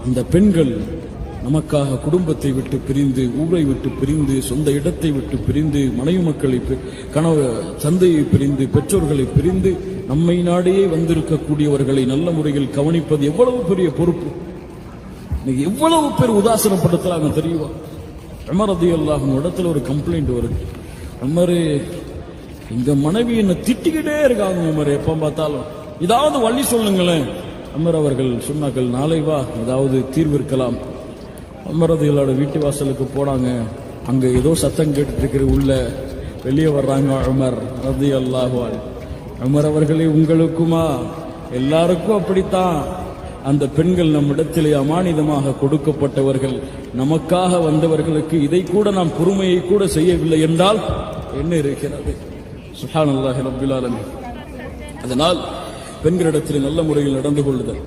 அந்த பெண்கள் நமக்காக குடும்பத்தை விட்டு பிரிந்து, ஊரை விட்டு பிரிந்து, சொந்த இடத்தை விட்டு பிரிந்து, மனைவி மக்களை, கணவ தந்தையை பிரிந்து, பெற்றோர்களை பிரிந்து நம்மை நாடையே வந்திருக்கக்கூடியவர்களை நல்ல முறையில் கவனிப்பது எவ்வளவு பெரிய பொறுப்பு. எவ்வளவு பேர் உதாசனப்படுத்துறாங்க தெரியுமா? உமர் ரலியல்லாஹு அன்ஹு இடத்துல ஒரு கம்ப்ளைண்ட் வருது. உமர், எங்க மனைவி என்ன திட்டிக்கிட்டே இருக்காங்க உமர், எப்ப பார்த்தாலும் ஏதாவது வழி சொல்லுங்களேன். உமர் அவர்கள் சொன்னார்கள், நாளை வா, ஏதாவது தீர்வு இருக்கலாம். உமர் ரலியல்லாஹு வீட்டு வாசலுக்கு போனாங்க. அங்க ஏதோ சத்தம் கேட்டு இருக்கிற, உள்ள வெளியே வர்றாங்க உமர் ரலியல்லாஹு அன்ஹு. உமர் அவர்களே, உங்களுக்குமா? எல்லாருக்கும் அப்படித்தான். அந்த பெண்கள் நம்மிடத்திலே அமானிதமாக கொடுக்கப்பட்டவர்கள், நமக்காக வந்தவர்களுக்கு இதை கூட நாம் பொறுமையை கூட செய்யவில்லை என்றால் என்ன இருக்கிறது? சுப்ஹானல்லாஹி ரப்பில் ஆலமீன். அதனால் பெண்களிடத்தில் நல்ல முறையில் நடந்து கொள்ளுதல்.